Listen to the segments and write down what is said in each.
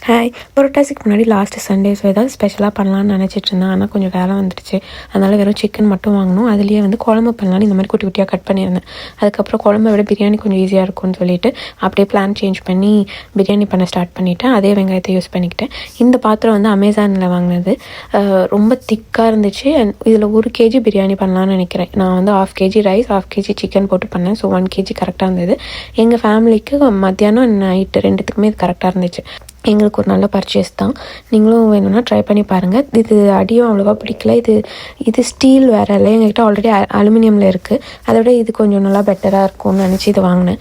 Hi. புரட்டாசிக்கு முன்னாடி last Sunday ஏதாவது ஸ்பெஷலாக பண்ணலான்னு நினச்சிட்டு இருந்தேன். ஆனால் கொஞ்சம் வேலை வந்துடுச்சு. அதனால் வெறும் சிக்கன் மட்டும் வாங்கணும். அதுலேயே குழம்பு பண்ணலான்னு இந்த மாதிரி குட்டி குட்டியாக கட் பண்ணியிருந்தேன். அதுக்கப்புறம் குழம்பை விட பிரியாணி கொஞ்சம் ஈஸியாக இருக்கும்னு சொல்லிட்டு அப்படியே பிளான் சேஞ்ச் பண்ணி பிரியாணி பண்ண ஸ்டார்ட் பண்ணிவிட்டேன். அதே வெங்காயத்தை யூஸ் பண்ணிக்கிட்டேன். இந்த பாத்திரம் அமேசானில் வாங்கினது. ரொம்ப திக்காக இருந்துச்சு. இதில் 1 kg பிரியாணி பண்ணலான்னு நினைக்கிறேன். நான் 1/2 kg ரைஸ், 1/2 kg சிக்கன் போட்டு பண்ணேன். ஸோ 1 kg கரெக்டாக இருந்தது. எங்கள் ஃபேமிலிக்கு மத்தியானம் நைட்டு 2த்துக்குமே இது கரெக்டாக இருந்துச்சு. எங்களுக்கு ஒரு நல்ல பர்ச்சேஸ் தான். நீங்களும் வேணும்னா ட்ரை பண்ணி பாருங்கள். இது அடியும் அவ்வளோவா பிடிக்கல. இது ஸ்டீல் வேறு இல்லை, எங்கள்கிட்ட ஆல்ரெடி அலுமினியமில் இருக்குது. அதை விட இது கொஞ்சம் நல்லா பெட்டராக இருக்கும்னு நினச்சி இதை வாங்கினேன்.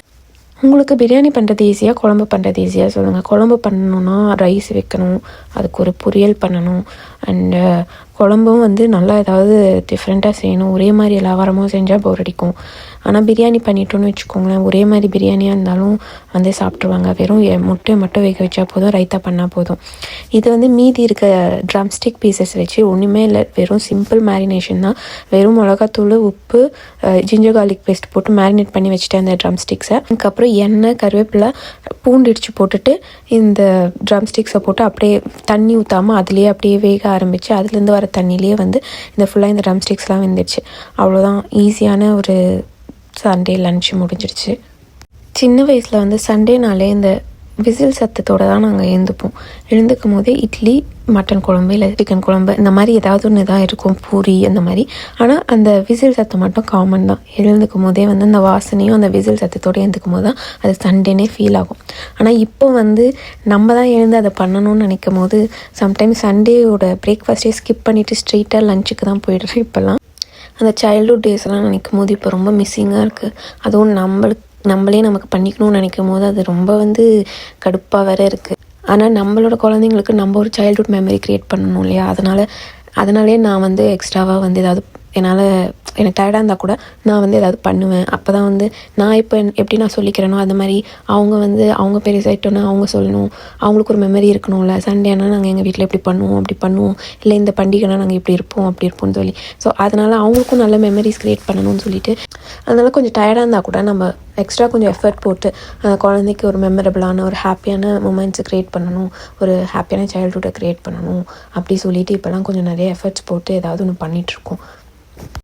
உங்களுக்கு பிரியாணி பண்ணுறது ஈஸியாக, குழம்பு பண்ணுறது ஈஸியாக சொல்லுங்கள். குழம்பு பண்ணணுன்னா ரைஸ் வைக்கணும், அதுக்கு ஒரு பொரியல் பண்ணணும், அண்டு குழம்பும் நல்லா ஏதாவது டிஃப்ரெண்ட்டாக செய்யணும். ஒரே மாதிரி எல்லா வாரமும் செஞ்சால் போர் அடிக்கும். ஆனால் பிரியாணி பண்ணிட்டோன்னு வச்சுக்கோங்களேன், ஒரே மாதிரி பிரியாணியாக இருந்தாலும் சாப்பிட்ருவாங்க. வெறும் முட்டையை மட்டும் வேக வச்சா போதும், ரைத்தா பண்ணால் போதும். இது மீதி இருக்க ட்ரம்ஸ்டிக் பீசஸ் வச்சு ஒன்றுமே இல்லை, வெறும் சிம்பிள் மேரினேஷன் தான். வெறும் மிளகாத்தூள், உப்பு, ஜிஞ்சர் கார்லிக் பேஸ்ட் போட்டு மேரினேட் பண்ணி வச்சுட்டேன் அந்த ட்ரம்ஸ்டிக்ஸை. அதுக்கப்புறம் எண்ணெய், கருவேப்பிலை, பூண்டு இடித்து போட்டுட்டு இந்த ட்ரம்ஸ்டிக்ஸை போட்டு அப்படியே தண்ணி ஊற்றாமல் அதுலேயே அப்படியே வேக ஆரம்பித்து அதுலேருந்து வர தண்ணியிலேயே ஃபுல்லாக இந்த ட்ரம்ஸ்டிக்ஸ்லாம் வெந்துடுச்சு. அவ்வளோதான், ஈஸியான ஒரு சண்டே லன்ச் முடிஞ்சிடுச்சு. சின்ன வயசில் சண்டேனாலே இந்த விசில் சத்தத்தோடு தான் நாங்கள் எழுந்துப்போம். எழுந்துக்கும் போதே இட்லி, மட்டன் குழம்பு இல்லை சிக்கன் குழம்பு இந்த மாதிரி ஏதாவது ஒன்று தான் இருக்கும், பூரி அந்த மாதிரி. ஆனால் அந்த விசில் சத்தம் மட்டும் காமன் தான். எழுந்துக்கும் போதே அந்த வாசனையும் அந்த விசில் சத்தத்தோடு எழுந்துக்கும் போது தான் அது சண்டேனே ஃபீல் ஆகும். ஆனால் இப்போ நம்ம தான் எழுந்து அதை பண்ணணும்னு நினைக்கும் போது சம்டைம்ஸ் சண்டேயோட பிரேக்ஃபாஸ்ட்டே ஸ்கிப் பண்ணிவிட்டு ஸ்ட்ரெயிட்டாக லஞ்சுக்கு தான் போய்டுறேன். இப்போல்லாம் அந்த சைல்ட்ஹுட் டேஸ்லாம் நினைக்கும் போது இப்போ ரொம்ப மிஸ்ஸிங்காக இருக்குது. அதுவும் நம்மளே நமக்கு பண்ணிக்கணும்னு நினைக்கும் போது அது ரொம்ப கடுப்பாக வேறு இருக்குது. ஆனால் நம்மளோட குழந்தைங்களுக்கு நம்ம ஒரு சைல்ட்ஹுட் மெமரி க்ரியேட் பண்ணணும் இல்லையா? அதனாலே நான் எக்ஸ்ட்ராவாக ஏதாவது எனக்கு டயர்டாக இருந்தால் கூட நான் ஏதாவது பண்ணுவேன். அப்போ தான் நான் இப்போ எப்படி நான் சொல்லிக்கிறேனோ அது மாதிரி அவங்க அவங்க பெருசாகிட்டோன்னா அவங்க சொல்லணும். அவங்களுக்கு ஒரு மெமரி இருக்கணும்ல. சண்டேனா நாங்கள் எங்கள் வீட்டில் இப்படி பண்ணுவோம், அப்படி பண்ணுவோம், இல்லை இந்த பண்டிகைனா நாங்கள் இப்படி இருப்போம், அப்படி இருப்போம்னு சொல்லி. ஸோ அதனால் அவங்களுக்கும் நல்ல மெமரிஸ் க்ரியேட் பண்ணணும்னு சொல்லிட்டு, அதனால் கொஞ்சம் டயர்டாக இருந்தால் கூட நம்ம எக்ஸ்ட்ரா கொஞ்சம் எஃபர்ட் போட்டு குழந்தைக்கு ஒரு மெமரபிளான ஒரு ஹாப்பியான மூமெண்ட்ஸை க்ரியேட் பண்ணணும், ஒரு ஹாப்பியான சைல்ட்ஹுட்டை க்ரியேட் பண்ணணும் அப்படி சொல்லிட்டு இப்போலாம் கொஞ்சம் நிறைய எஃபர்ட்ஸ் போட்டு ஏதாவது ஒன்று பண்ணிகிட்ருக்கோம்.